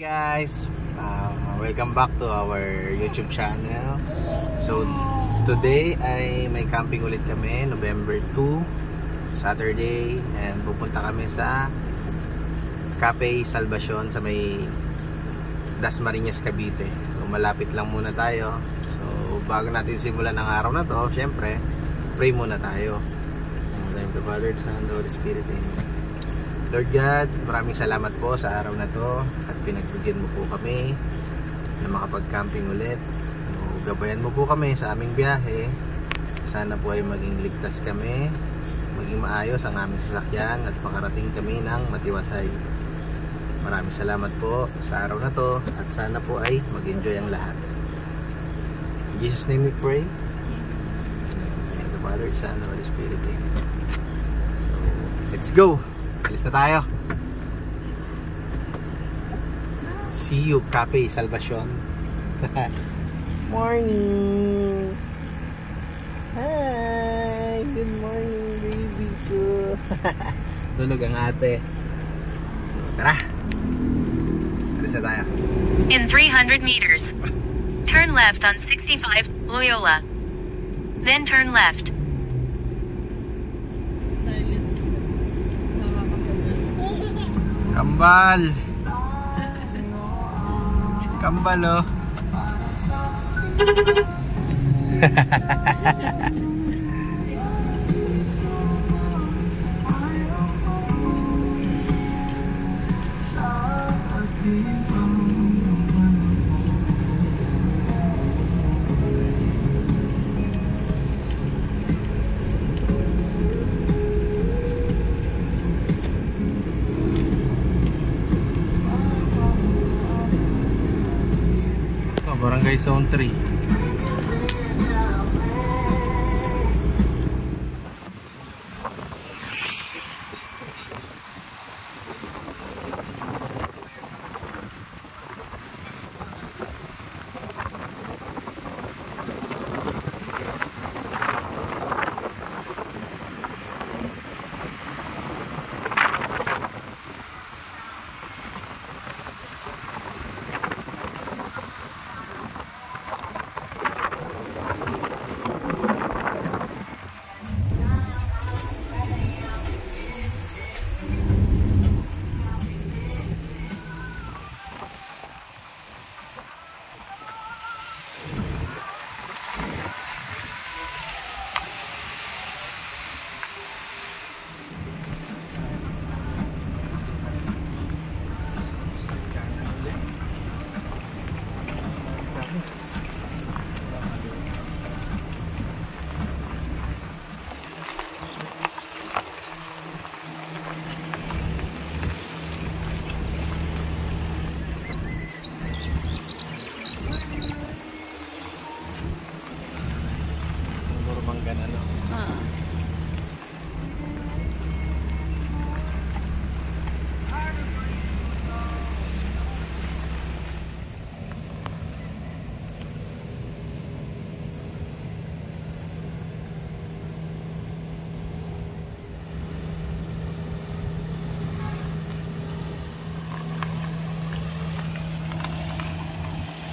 Guys, welcome back to our YouTube channel. So today ay may camping ulit kami, November 2, Saturday, and pupunta kami sa Cafe Salvacion sa may Dasmariñas, Cavite. So malapit lang muna tayo. So bago natin simulan ang araw na to, syempre pray muna tayo. In the name of the Father, the Son, and the Holy Spirit. Amen. Lord God, maraming salamat po sa araw na to at pinagbigyan mo po kami na makapag-camping ulit. So, gabayan mo po kami sa aming biyahe. Sana po ay maging ligtas kami, maging maayos ang aming sasakyan at makarating kami ng matiwasay. Maraming salamat po sa araw na to at sana po ay mag-enjoy ang lahat. In Jesus' name we pray. In the Father, Son, and Holy Spirit. Amen. So, let's go! Alis na tayo. See you, Cafe Salvacion. Morning. Hi, good morning, baby ko. Tulog ang ate. Tara. Alis na tayo. In 300 meters, turn left on 65 Loyola. Then turn left. Kambal. Kambal, oh. Barangay Zone 3.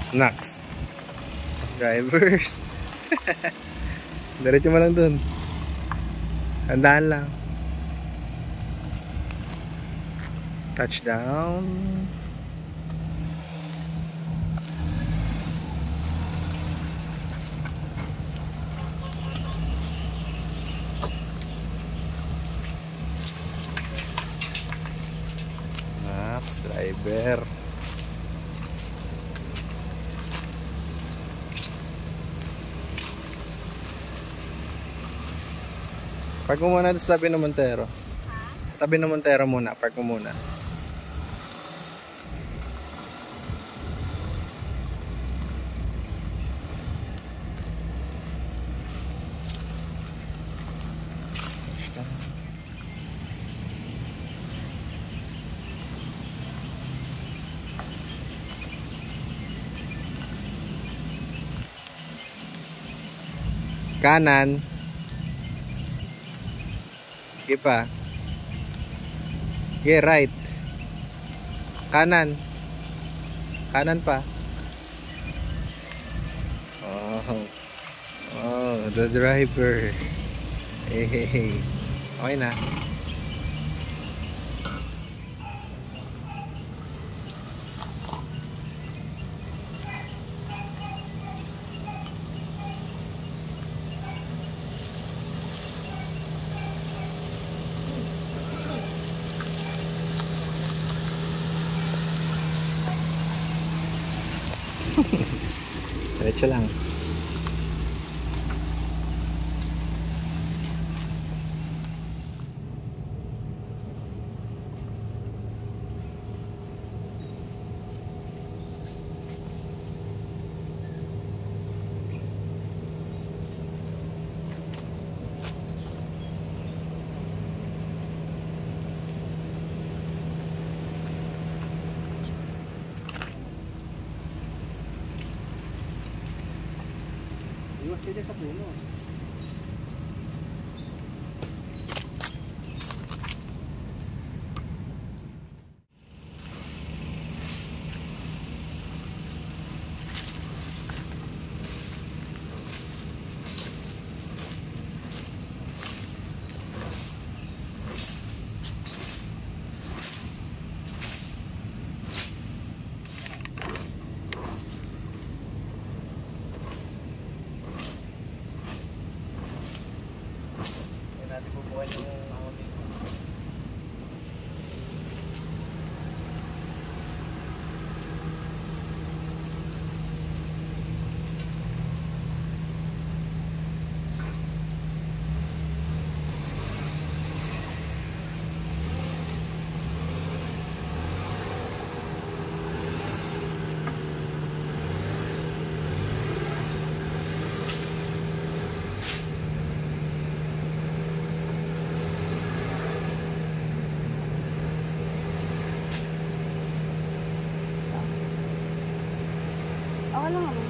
Next drivers. Diretso mo lang dun. Handaan lang. Touchdown. Next driver. Park mo muna sa tabi ng Montero. Tabi ng Montero muna. Park mo muna. Kanan. Okay pa. Okay, right. Kanan. Kanan pa. Oh. Oh, the driver. Hey, hey, hey. Okay na. Diretso lang. Iwas sila sa puno. Natin bubuhan yung hangin. Okay lang naman.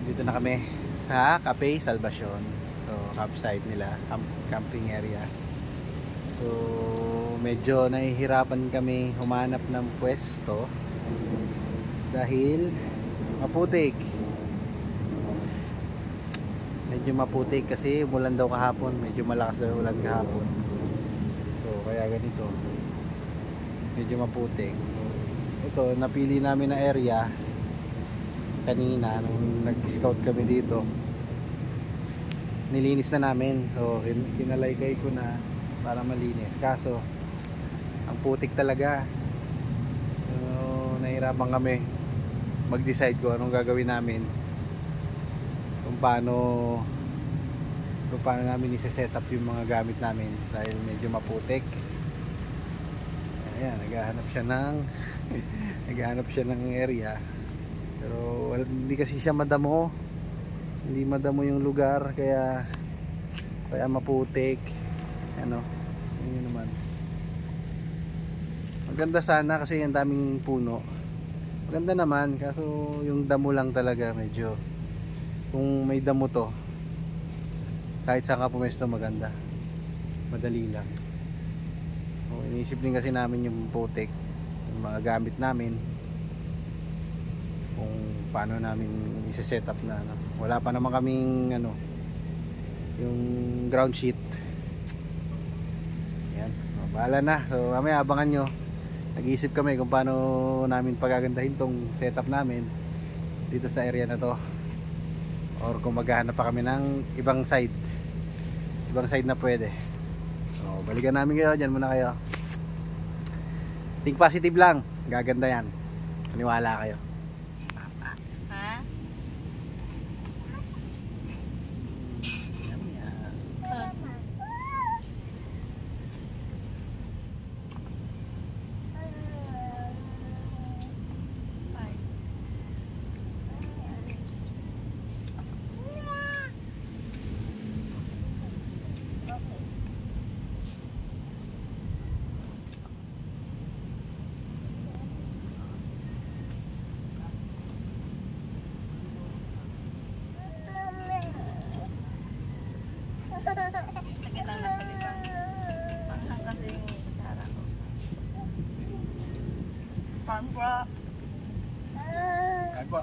Dito na kami sa Cafe Salvacion. So, campsite nila, camping area. So, medyo nahihirapan kami humanap ng pwesto dahil maputik. Medyo maputik kasi umulan daw kahapon, medyo malakas daw ulan kahapon. So, kaya ganito. Medyo maputik. Ito, napili namin na area kanina nung nag-scout kami dito, nilinis na namin. So kinalaykay ko na para malinis, kaso ang putik talaga. So nahirapan kami mag-decide kung anong gagawin namin, kung paano namin i-set up yung mga gamit namin dahil medyo maputik. Ayan, naghahanap siya ng area. Pero hindi kasi siya madamo. Hindi madamo yung lugar, kaya maputik. Ano? Yun naman. Maganda sana kasi ang daming puno. Maganda naman, kaso yung damo lang talaga medyo. Kung may damo to, kahit saan ka pumesto maganda. Madali lang. So, iniisip din kasi namin yung putik, yung mga gamit namin, kung paano namin i-set up na ano. Wala pa naman kaming ano, yung ground sheet. Yan, bahala na. So mamaya abangan nyo. Nag-iisip kami kung paano namin pagagandahin tong setup namin dito sa area na to, or kung maghahanap pa kami ng ibang side na pwede. So, balikan namin kayo. Diyan muna kayo. Think positive lang. Gaganda yan. Paniwala kayo. Ha? Sakit lang na sakit lang. Panghang kasi yung kutsara ko. Farm bro. Kagwa.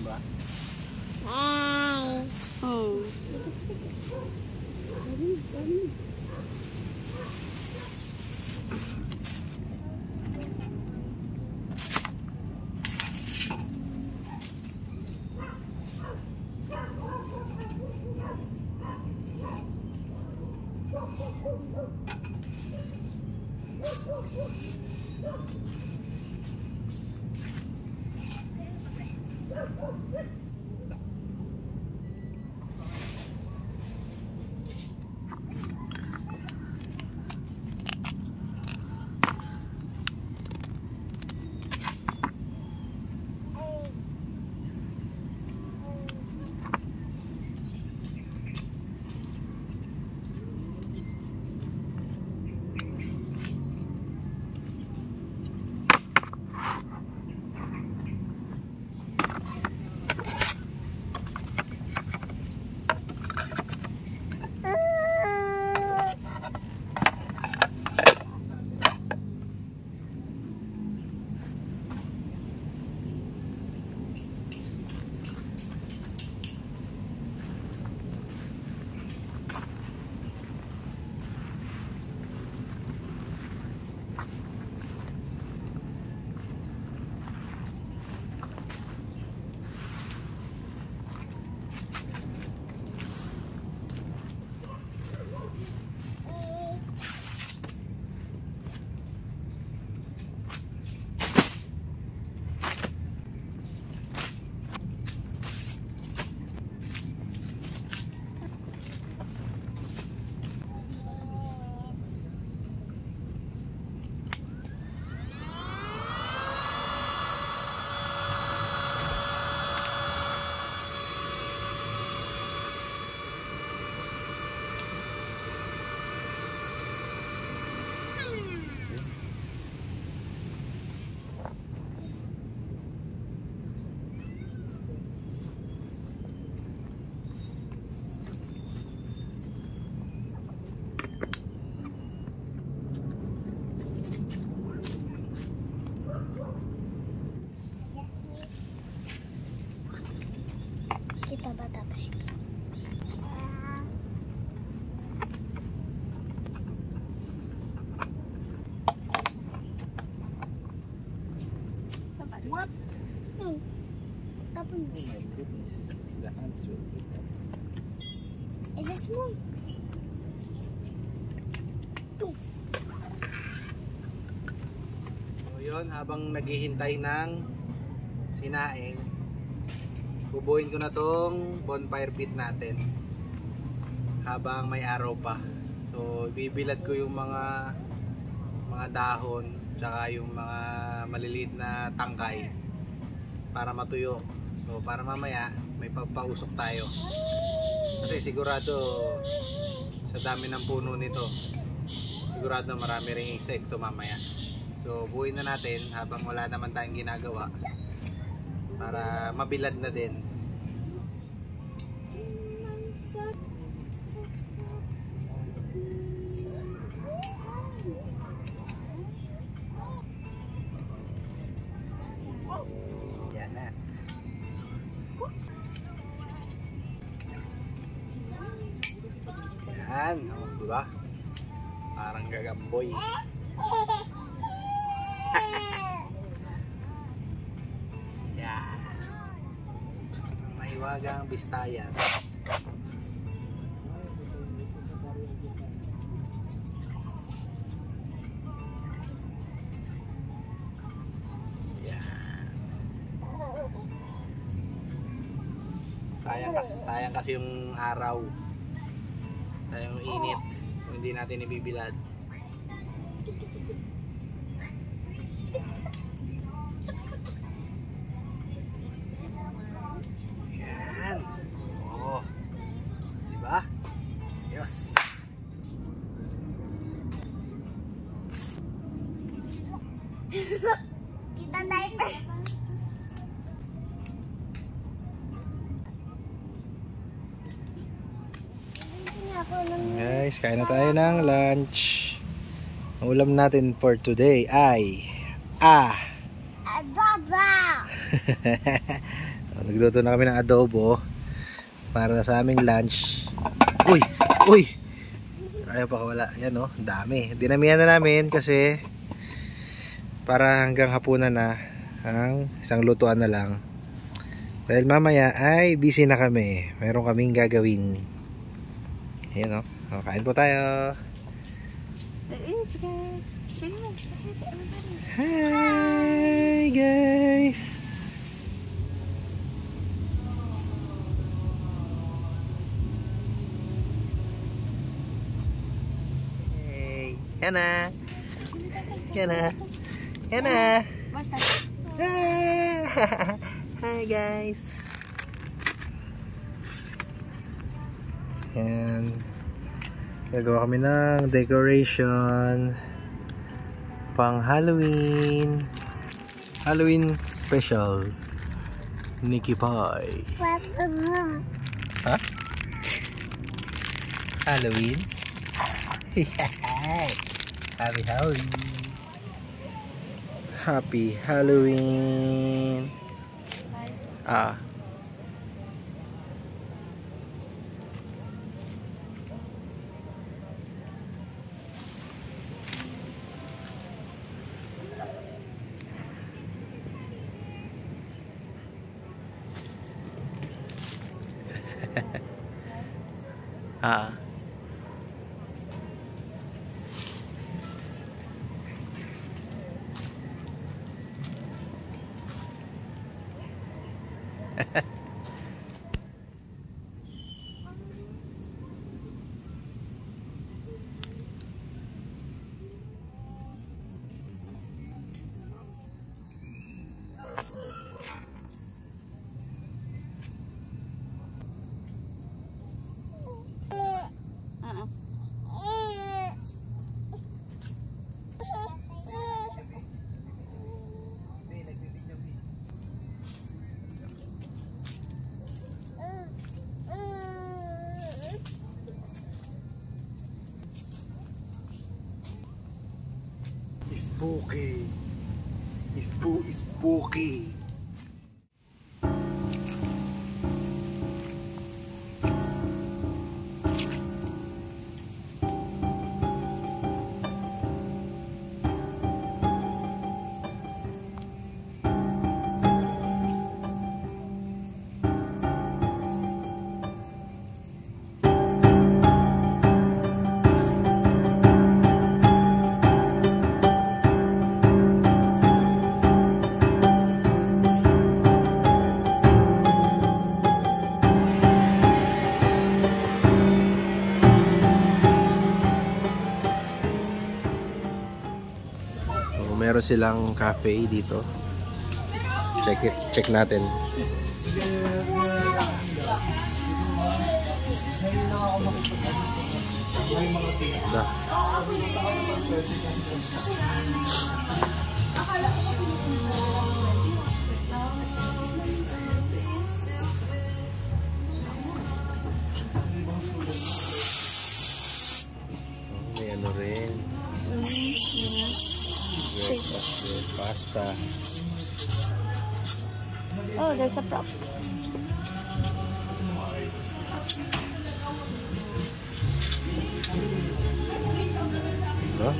Diba? Kita ba tatay? What? Tapon mo. Oh my goodness. The hands will eat that. Ilas mo. So yun, habang naghihintay ng sinaing, bubuhin ko na tong bonfire pit natin habang may araw pa. So bibilad ko yung mga dahon tsaka yung mga maliliit na tangkay para matuyo. So para mamaya may papausok tayo. Kasi sigurado sa dami ng puno nito, sigurado marami ring insekto mamaya. So buuin na natin habang wala naman tayong ginagawa para mabilad na din. Yan na. Yan, oh, diba? Manggagamboy. Yeah. Mahiwagang Bistayan. Sayang kasi yung araw. Sayang yung init. Kung hindi natin ibibilad. Yan. Oh. Diba? Yes. Kita diaper. Guys, kain na tayo ng lunch. Ang ulam natin for today ay Adobo. nagluto na kami ng adobo para sa aming lunch. Uy! Ayaw pa wala. Yan o, dami. Dinamihan na namin kasi para hanggang hapunan na ang isang lutuan na lang. Dahil mamaya ay busy na kami. Meron kaming gagawin. Ayan o. Kain po tayo. Hi guys. Hey, Yana. Hi guys. And gagawa kami ng decoration pang Halloween special Nikki Pie. Ha? Halloween? Happy Halloween. Happy Halloween. Spooky. Meron silang cafe dito. Check natin. May ano rin. Pasta. Oh, there's a prop. Oh.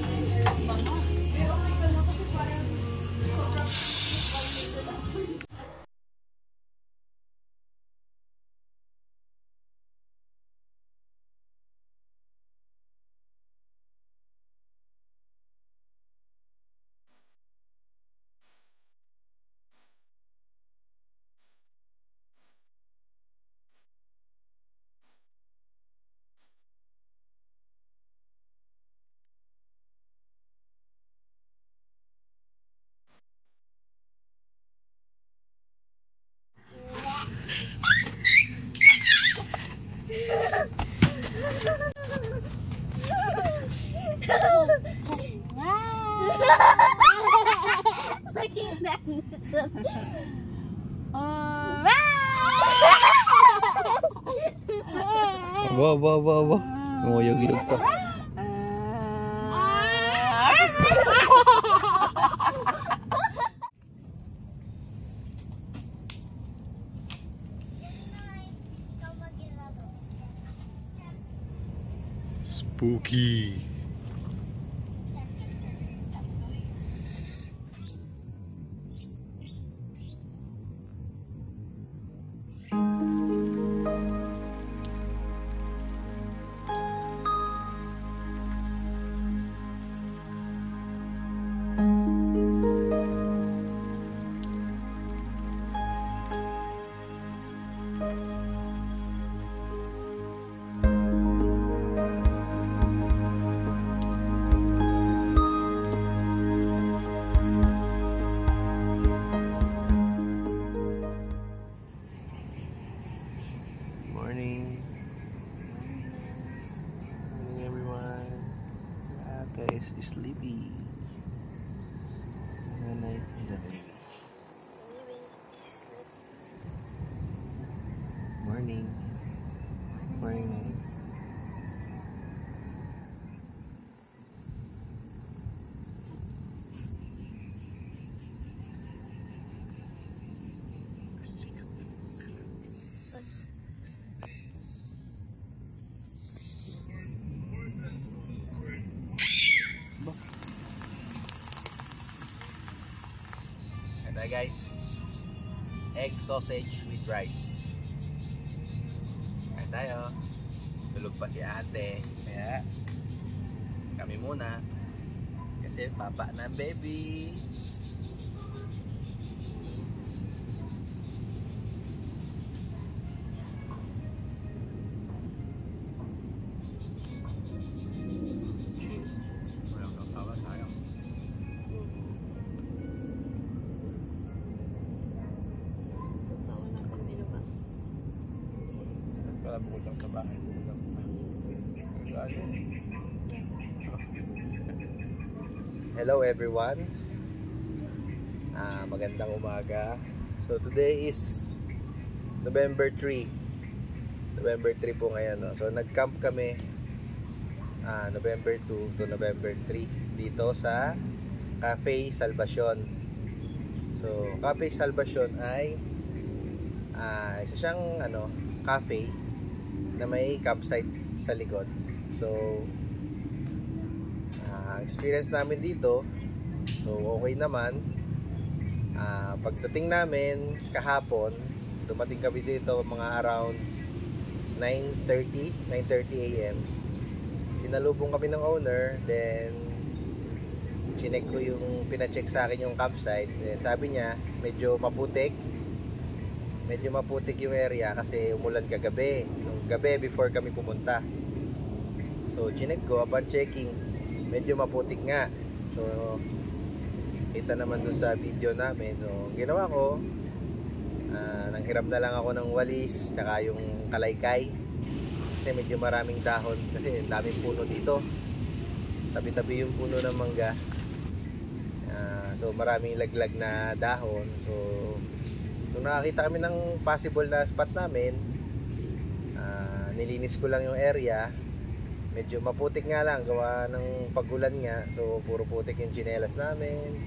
Aba. Umuyog-yog pa. Spooky. Is sleepy. Nanay, morning. Morning. Ito guys, egg sausage with rice. Kaya tayo, tulog pa si ate, kaya kami muna kasi papa ng baby. Bukod sa bahay. Hello everyone. Magandang umaga. So today is November 3. November 3 po ngayon, no? So nag-camp kami November 2 to November 3 dito sa Cafe Salvacion. So Cafe Salvacion ay isa siyang cafe na may campsite sa likod. So experience namin dito, so okay naman. Pagdating namin kahapon, dumating kami dito mga around 9:30 AM. Sinalubong kami ng owner, then chinek ko yung pina-check sa akin yung campsite. Then sabi niya medyo maputik yung area kasi umulan kagabi, nung gabi before kami pumunta. So chinek ko, upon checking, medyo maputik nga. So kita naman dun sa video namin. So ginawa ko, nanghiram na lang ako ng walis tsaka yung kalaykay kasi medyo maraming dahon, kasi daming puno dito, tabi-tabi yung puno ng mangga. So maraming laglag na dahon. So nung nakakita kami ng possible na spot namin, nilinis ko lang yung area. Medyo maputik nga lang, gawa ng pagulan nga. So puro putik yung tsinelas namin.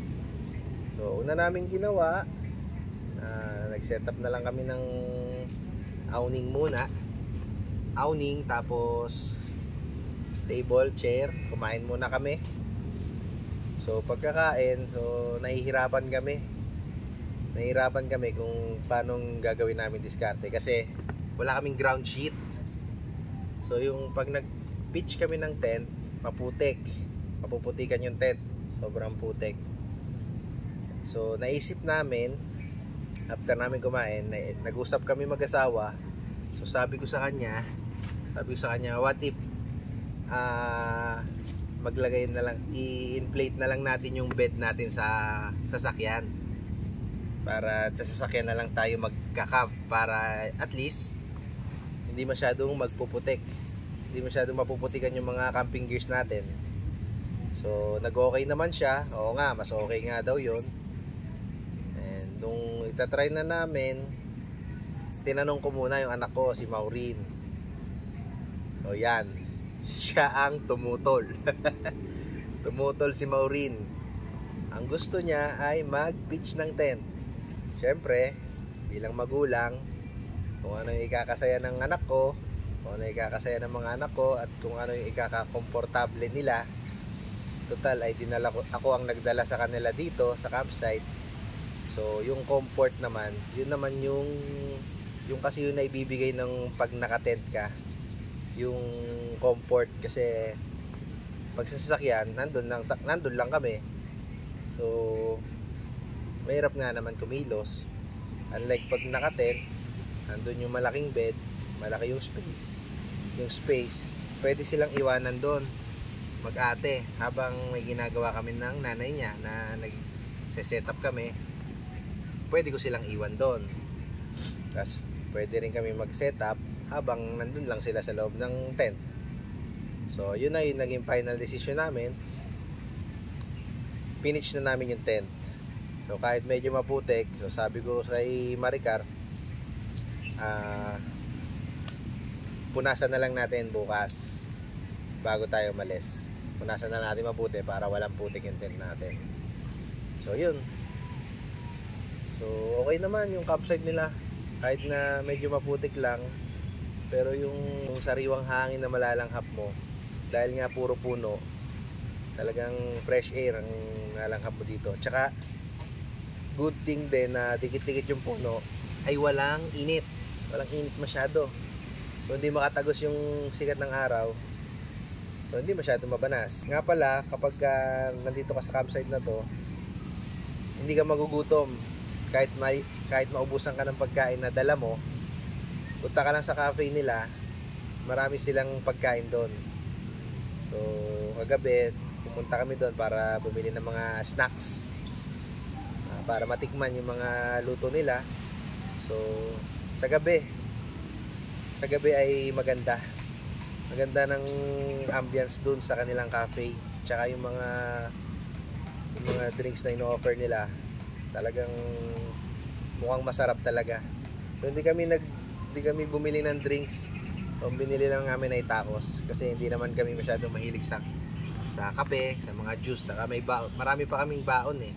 So una namin ginawa, nag-set up na lang kami ng awning muna. Awning, tapos table, chair. Kumain muna kami. So pagkakain, so nahihirapan kami kung paano gagawin namin diskarte kasi wala kaming ground sheet. So yung pag nag-pitch kami ng tent, maputik, mapuputikan yung tent, sobrang putik. So naisip namin, after namin kumain, nag-usap kami mag-asawa. So sabi ko sa kanya, what if maglagay na lang, i-inflate na lang natin yung bed natin sa sasakyan, para sa sasakyan na lang tayo magka-camp, para at least hindi masyadong magpuputik, hindi masyadong mapuputikan yung mga camping gears natin. So nag-okay naman siya. Oo nga, mas okay nga daw yun. And nung itatry na namin, tinanong ko muna yung anak ko, si Maureen. O yan, siya ang tumutol. Tumutol si Maureen. Ang gusto niya ay mag-pitch ng tent. Siyempre, bilang magulang, kung ano yung ikakasaya ng anak ko, kung ano yung ikakasaya ng mga anak ko, at kung ano yung ikakakomportable nila. Total ay ako ang nagdala sa kanila dito sa campsite. So yung comfort naman, yun naman yung kasi yun na ibibigay ng pag nakatent ka, yung comfort. Kasi pag sa sasakyan, nandun lang kami. So mahirap nga naman kumilos. Unlike pag nakatent, nandun yung malaking bed, malaki yung space, pwede silang iwanan doon mag-ate habang may ginagawa kami ng nanay niya na nag-set up kami. Pwede ko silang iwan doon, tapos pwede rin kami mag-set up habang nandun lang sila sa loob ng tent. So yun na yung naging final decision namin. Finish na namin yung tent. So kahit medyo maputik, so sabi ko kay Maricar, punasan na lang natin bukas bago tayo umalis. Punasan na natin mabuti para walang putik yung tent natin. So yun. So okay naman yung campsite nila, kahit na medyo maputik lang, pero yung sariwang hangin na malalanghap mo, dahil nga puro puno, talagang fresh air ang nalanghap mo dito. Tsaka good thing din na dikit-dikit yung puno ay walang init masyado. So hindi makatagos yung sikat ng araw, so hindi masyado mabanas. Nga pala, kapag nandito ka sa campsite na to, hindi ka magugutom. Kahit maubusan ka ng pagkain na dala mo, punta ka lang sa cafe nila, marami silang pagkain doon. So kagabi pumunta kami doon para bumili ng mga snacks, para matikman yung mga luto nila. So sa gabi ay maganda ng ambience dun sa kanilang cafe. Tsaka yung mga drinks na ino-offer nila, talagang mukhang masarap talaga. So hindi kami bumili ng drinks. So binili lang namin ay tacos kasi hindi naman kami masyadong mahilig sa kape, sa mga juice. Marami pa kaming baon eh.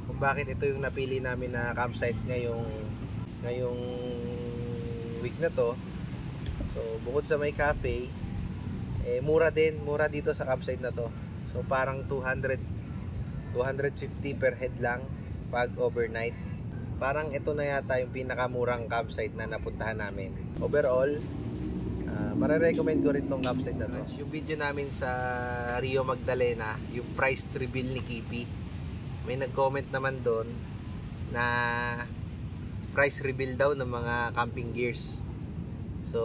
Kung bakit ito yung napili namin na campsite ngayong week na to. So bukod sa may cafe, mura dito sa campsite na to. So parang 250 per head lang pag overnight. Parang ito na yata yung pinakamurang campsite na napuntahan namin. Overall, mare-recommend ko rin tong campsite na to. Yung video namin sa Rio Magdalena, yung price reveal ni Kipi, may nag-comment naman doon na price reveal daw ng mga camping gears. So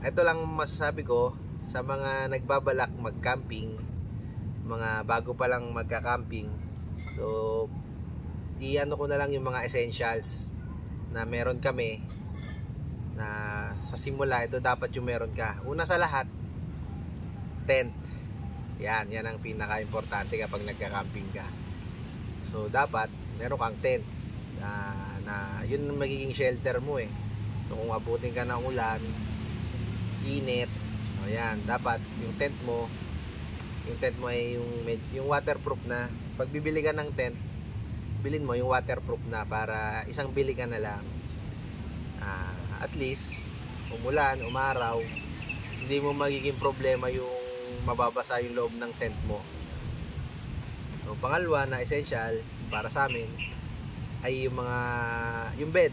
ito lang masasabi ko sa mga nagbabalak mag-camping, mga bago pa lang magka-camping. So i-ano ko na lang yung mga essentials na meron kami, na sa simula ito dapat yung meron ka. Una sa lahat, tent. Yan ang pinaka-importante kapag nagka-camping ka. So dapat meron kang tent na yun ang magiging shelter mo eh. So kung abutin ka ng ulan, init, ayan, dapat yung tent mo ay yung waterproof na. Pag bibili ka ng tent, bilhin mo yung waterproof na, para isang bili ka na lang. At least umulan, umaraw, hindi mo magiging problema yung mababasa yung loob ng tent mo. So, pangalawa na essential para sa amin ay yung bed.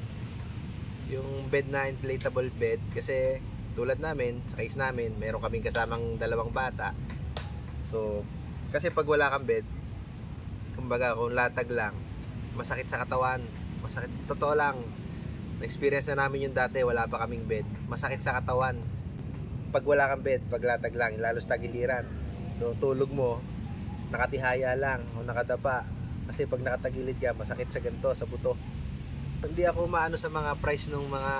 Yung bed na inflatable bed, kasi tulad namin, sa case namin, meron kaming kasamang dalawang bata. So, kasi pag wala kang bed, kumbaga kung latag lang, masakit sa katawan. Masakit, totoo lang. Na-experience na namin yung dati, wala pa kaming bed. Masakit sa katawan. Pag wala kang bed, pag latag lang, lalo sa tagiliran. So, tulog mo, nakatihaya lang o nakadapa. Kasi pag nakatagilid ka, masakit sa ganito, sa buto. Hindi ako maano sa mga price ng mga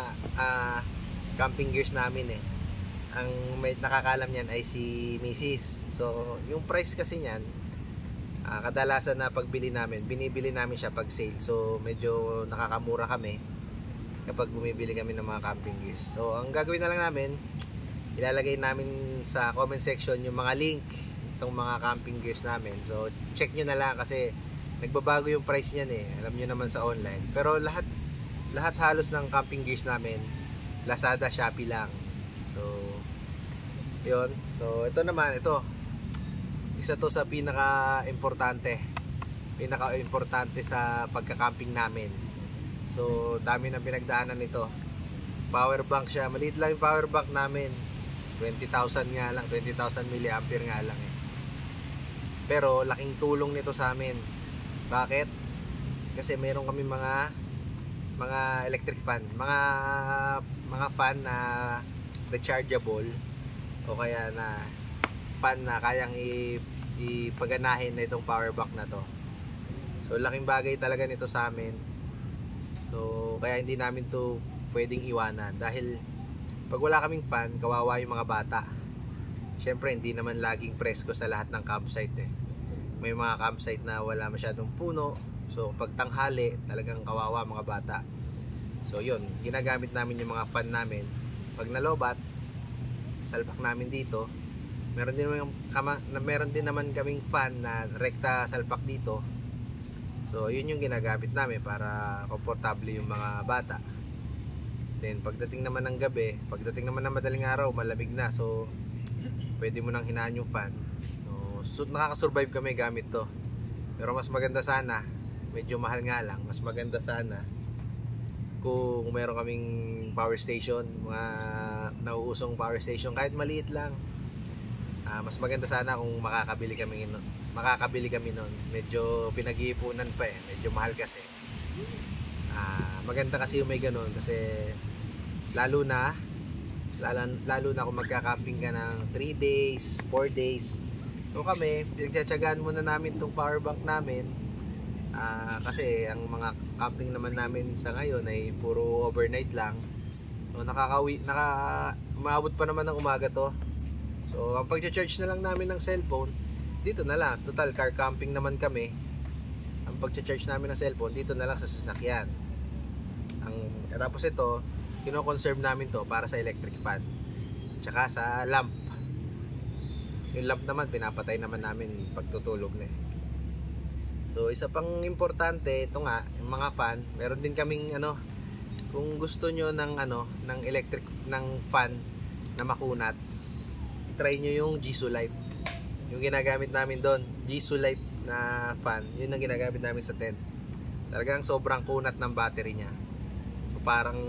camping gears namin eh. Ang may nakakalam niyan ay si Mrs. So, yung price kasi niyan, kadalasan na pagbili namin, binibili namin siya pag sale. So, medyo nakakamura kami kapag bumibili kami ng mga camping gears. So, ang gagawin na lang namin, ilalagay namin sa comment section yung mga link itong mga camping gears namin. So, check nyo na lang kasi nagbabago yung price niyan eh. Alam nyo naman sa online. Pero lahat halos ng camping gears namin, Lazada, Shopee lang. So, yun. So, ito naman, isa to sa pinaka-importante sa pagka-camping namin. So, dami na pinagdaanan nito. Power bank siya. Maliit lang yung power bank namin. 20,000 nga lang. 20,000 mAh nga lang eh. Pero, laking tulong nito sa amin. Bakit? Kasi meron kami mga electric fan, mga fan na rechargeable o kaya na fan na kayang ipaganahin na itong power bank na to. So laking bagay talaga nito sa amin. So kaya hindi namin to pwedeng iwanan dahil pag wala kaming fan, kawawa yung mga bata. Syempre hindi naman laging presko sa lahat ng campsite eh. May mga campsite na wala masyadong puno. So pag tanghali, talagang kawawa mga bata. So yun, ginagamit namin yung mga fan namin. Pag nalobat, salpak namin dito. Meron din naman kaming fan na rekta salpak dito. So yun yung ginagamit namin para komportable yung mga bata. Then pagdating naman ng gabi, pagdating naman ng madaling araw, malamig na. So pwede mo nang hinaan yung fan. So nakaka-survive kami gamit to. Pero mas maganda sana, medyo mahal nga lang, mas maganda sana kung meron kaming power station, mga nauusong power station, kahit maliit lang. Mas maganda sana kung makakabili kami nun. Medyo pinag-iipunan pa eh, medyo mahal kasi. Maganda kasi yung may ganun kasi lalo na kung magka-camping ka ng 3 days, 4 days. So kami, pinagtsatsagaan muna namin itong power bank namin kasi ang mga camping naman namin sa ngayon ay puro overnight lang. So umaabot pa naman ng umaga to. So ang pag-charge na lang namin ng cellphone, dito na lang. Total car camping naman kami. Ang pag-charge namin ng cellphone, dito na lang sa sasakyan. Tapos ito, kino-conserve namin to para sa electric fan. Tsaka sa lamp. Yung lamp naman, pinapatay naman namin pagtutulog na eh. So, isa pang importante, ito nga, yung mga fan, meron din kaming kung gusto nyo ng electric, ng fan na makunat, try nyo yung Gisulite. Yung ginagamit namin doon, Gisulite na fan, yun ang ginagamit namin sa tent. Talagang sobrang kunat ng battery niya. So, parang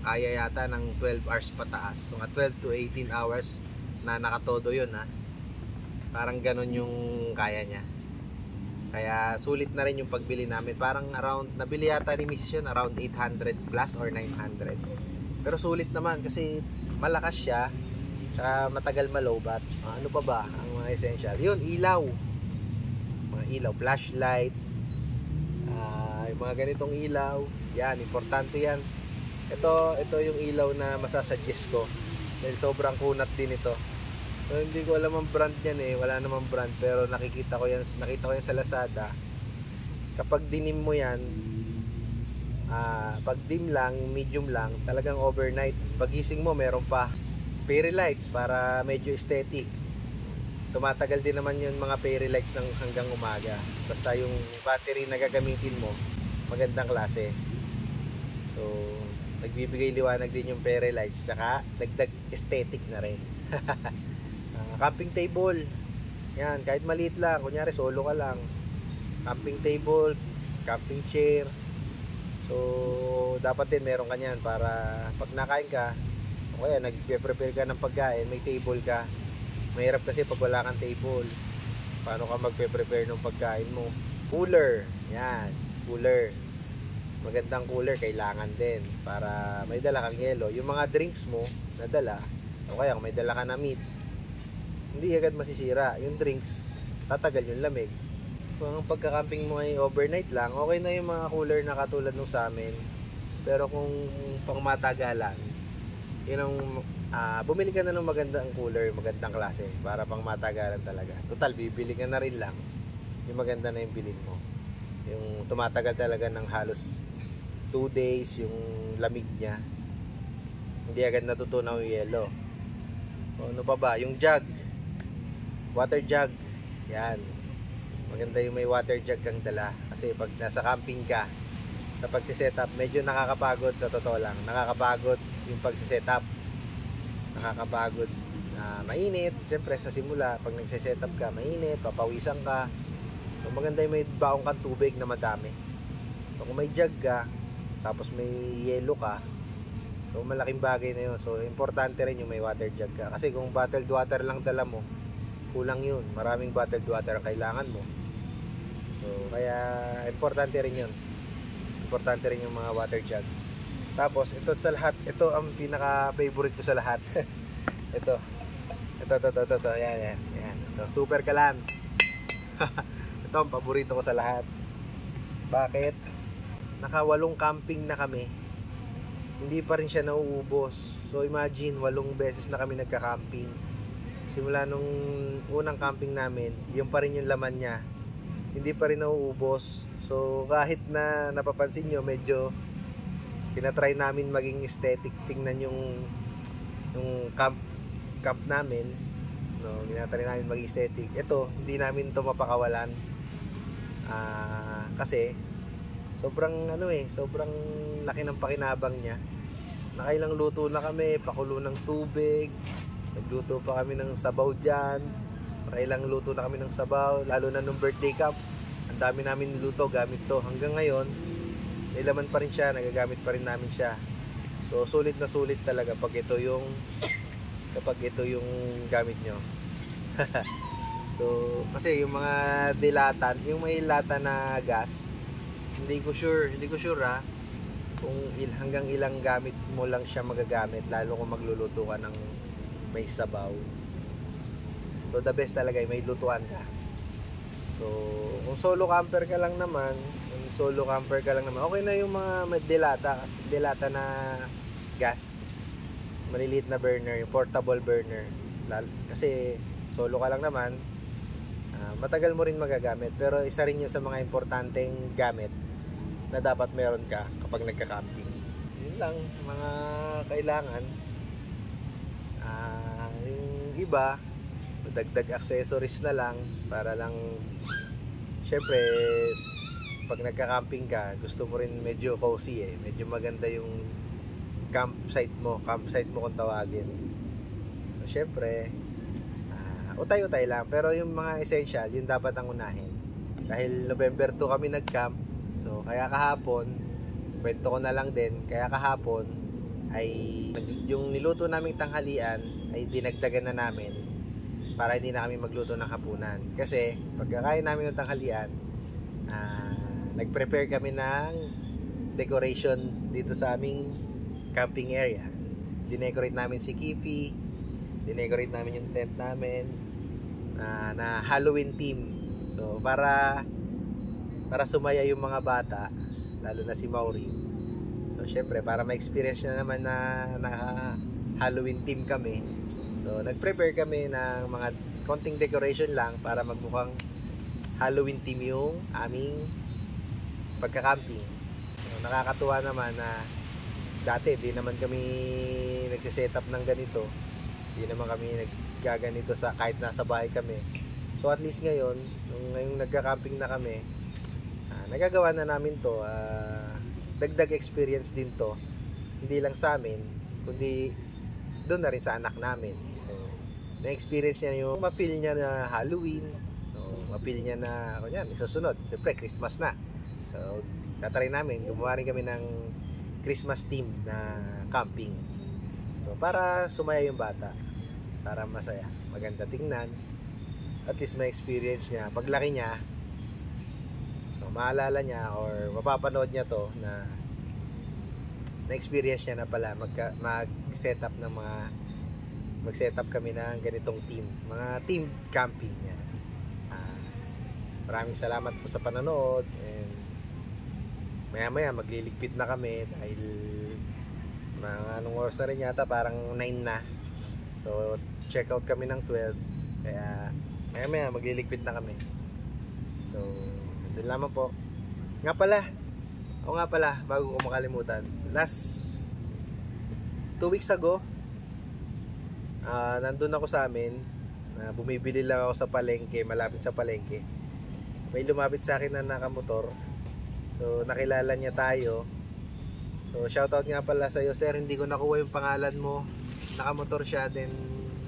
kaya yata ng 12 hours pataas. So, 12 to 18 hours na nakatodo yun ha. Parang ganun yung kaya niya. Kaya sulit na rin yung pagbili namin. Parang nabili yata ni Mrs. yun around 800 plus or 900. Pero sulit naman kasi malakas siya. Tsaka matagal malobat. Ano pa ba ang mga essential? Yun, ilaw. Mga ilaw, flashlight. Yung mga ganitong ilaw. Yan, importante yan. Ito yung ilaw na masasuggest ko. Dahil sobrang kunat din ito. So, hindi ko alam ang brand niyan eh. Wala namang brand. Pero nakita ko yan sa Lazada. Kapag dinim mo yan, pag dim lang, medium lang, talagang overnight. Pagising mo, meron pa fairy lights para medyo aesthetic. Tumatagal din naman yung mga fairy lights ng hanggang umaga. Basta yung battery na gagamitin mo, magandang klase. So, nagbibigay liwanag din yung fairy lights. Tsaka, dagdag aesthetic na rin. Camping table. Yan, kahit maliit lang. Kunyari, solo ka lang. Camping table, camping chair. So, dapat din meron ka niyan para pag nakain ka, o kaya nag-prepare ka ng pagkain, may table ka. Mahirap kasi pag wala kang table. Paano ka magpe-prepare ng pagkain mo? Cooler. Yan, cooler. Magandang cooler kailangan din para may dala kang yelo. Yung mga drinks mo na dala, o kaya kung may dala ka na meat, hindi agad masisira. Yung drinks, tatagal yung lamig. Kung ang pagka-camping mo ay overnight lang, okay na yung mga cooler na katulad nung sa amin. Pero kung pang matagalan, yun ang bumili ka na ng magandang cooler, magandang klase para pang matagalan talaga. Total, bibili ka na rin lang. Yung maganda na yung bilhin mo. Yung tumatagal talaga ng halos 2 days yung lamig niya. Hindi agad natutunaw yung yelo. O, ano pa ba? Yung jug. Water jug. Yan. Maganda yung may water jug kang dala. Kasi pag nasa camping ka, sa pagsisetup, medyo nakakapagod sa totoo lang. Nakakapagod yung pagsisetup. Nakakapagod. Mainit. Siyempre sa simula, pag nagsisetup ka, mainit, papawisan ka. So, maganda yung may baong kang tubig na madami. So, kung may jug ka, tapos may yelo ka, so malaking bagay na yun. So, importante rin yung may water jug ka. Kasi kung bottled water lang dala mo, kulang yun. Maraming bottled water ang kailangan mo. So, kaya importante rin yun. Importante rin yung mga water jug. Tapos, ito sa lahat, ito ang pinaka-favorite ko sa lahat. Ito. Yan. Ito, super kalan. Ito ang paborito ko sa lahat. Bakit? Naka-8 camping na kami. Hindi pa rin siya nauubos. So, imagine, 8 beses na kami nagka-camping. Simula nung unang camping namin, yung pa rin yung laman niya. Hindi pa rin nauubos. So kahit na napapansin nyo, medyo tinatry namin maging aesthetic. Tingnan yung camp namin, no, tinatry namin maging aesthetic. Ito, hindi namin to mapakawalan. Kasi sobrang sobrang laki ng pakinabang niya. Nakailang luto na kami, pakulo ng tubig. Nagluto pa kami ng sabaw dyan. Nakailang luto na kami ng sabaw. Lalo na nung birthday cup, ang dami namin niluto gamit to. Hanggang ngayon, may laman pa rin siya. Nagagamit pa rin namin siya. So, sulit na sulit talaga kapag ito yung gamit nyo. So, kasi yung mga dilatan, yung may lata na gas, hindi ko sure kung hanggang ilang gamit mo lang siya magagamit, lalo kung magluluto ka ng may sabaw. So the best talaga may lutuan ka. So kung solo camper ka lang naman, okay na yung mga dilata na gas, maliliit na burner, yung portable burner. Kasi solo ka lang naman, matagal mo rin magagamit. Pero isa rin yun sa mga importanteng gamit na dapat meron ka kapag nagka-camping. Yun lang mga kailangan. Yung iba, dagdag accessories na lang para lang, syempre pag nagka-camping ka, gusto mo rin medyo cozy medyo maganda yung campsite mo kung tawagin. So, syempre utay-utay lang, pero yung mga essential, yun dapat ang unahin. Dahil November 2 kami nag-camp, so kaya kahapon, kwento ko na lang din, kaya kahapon ay yung niluto naming tanghalian ay dinagdagan na namin para hindi na kami magluto ng hapunan. Kasi pagkakain namin ng tanghalian, nag-prepare kami ng decoration dito sa aming camping area. Dinecorate namin si Kifi, dinecorate namin yung tent namin na Halloween theme. So para sumaya yung mga bata, lalo na si Maurice. So syempre para ma-experience na naman na Halloween theme kami. So nag-prepare kami ng mga konting decoration lang para magmukhang Halloween theme yung aming pagka-camping. So, nakakatuwa naman na dati di naman kami nagse-setup ng ganito. Di naman kami naggaganito kahit nasa bahay kami. So at least ngayon, ngayong nagka-camping na kami, nagagawa na namin to. Dagdag experience din to. Hindi lang sa amin, kundi doon na rin sa anak namin. So, na-experience niya yung ma-feel niya na Halloween, so, ma-feel niya na kunyan, isusunod, siyempre Christmas na. So tatry namin, gumawa rin kami ng Christmas theme na camping, so, para sumaya yung bata, para masaya, maganda tingnan, at least may experience niya paglaki niya. So maalala niya or mapapanood niya to na na-experience niya na pala mag-setup ng mag-setup kami ng ganitong team, mga team camping yan. Maraming salamat po sa panonood, and maya magliligpit na kami dahil mga anong oras na rin yata, parang 9 na, so check out kami ng 12, kaya maya magliligpit na kami. So doon lamang po. Nga pala, bago ko makalimutan, last 2 weeks ago, nandun ako sa amin, bumibili lang ako sa palengke, malapit sa palengke. May lumapit sa akin na nakamotor, so nakilala niya tayo. So shoutout nga pala sa iyo, sir, hindi ko nakuha yung pangalan mo. Nakamotor siya, then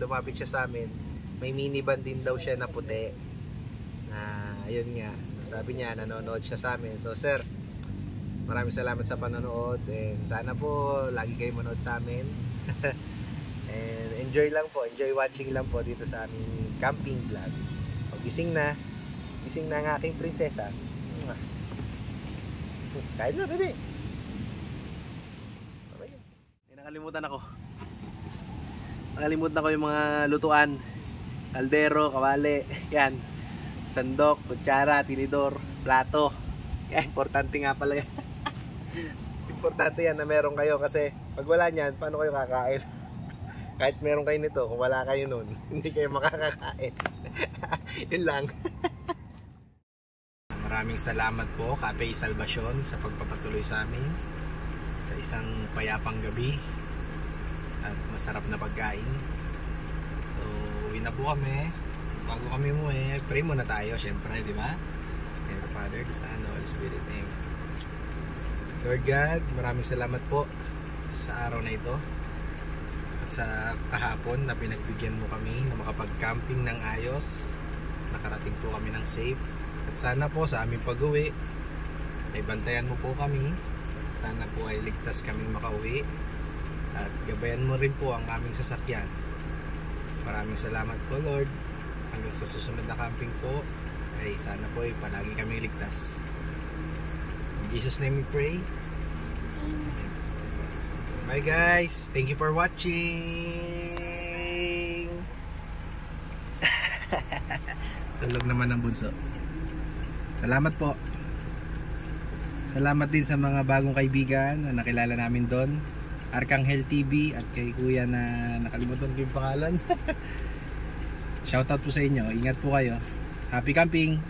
lumapit siya sa amin. May minivan din daw siya na puti, ayun nga, sabi niya nanonood siya sa amin. So sir, maraming salamat sa panonood, and sana po lagi kayo manood sa amin. And enjoy watching lang po dito sa aming camping vlog. Gising na ang aking prinsesa. Kain na, bebe. Nakalimutan ko yung mga lutuan, kaldero, kawali, yan, sandok, kutsara, tinidor, plato. Kaya importante nga pala yan. Importante yan na meron kayo, kasi pag wala nyan, paano kayo kakain? Kahit meron kayo nito, kung wala kayo nun, hindi kayo makakakain. Yun lang. Maraming salamat po, Cafe Salvacion, sa pagpapatuloy sa amin sa isang payapang gabi at masarap na pagkain. So uwi na po kami. Bago kami umuwi, pray muna tayo, syempre, di ba? And the Father, the Son, the Holy Spirit, amen. Lord God, maraming salamat po sa araw na ito at sa kahapon na pinagbigyan mo kami na makapag-camping ng ayos. Nakarating po kami ng safe, at sana po sa aming pag-uwi ay bantayan mo po kami. Sana po ay ligtas kaming makauwi, at gabayan mo rin po ang aming sasakyan. Maraming salamat po, Lord. Hanggang sa susunod na camping po, ay sana po ay palagi kaming ligtas. In Jesus' name we pray. Bye guys, thank you for watching. Tulog naman ang bunso. Salamat po. Salamat din sa mga bagong kaibigan na nakilala namin doon, Arkanghel TV, at kay kuya na nakalimutan ko yung pangalan. Shoutout po sa inyo. Ingat po kayo. Happy camping!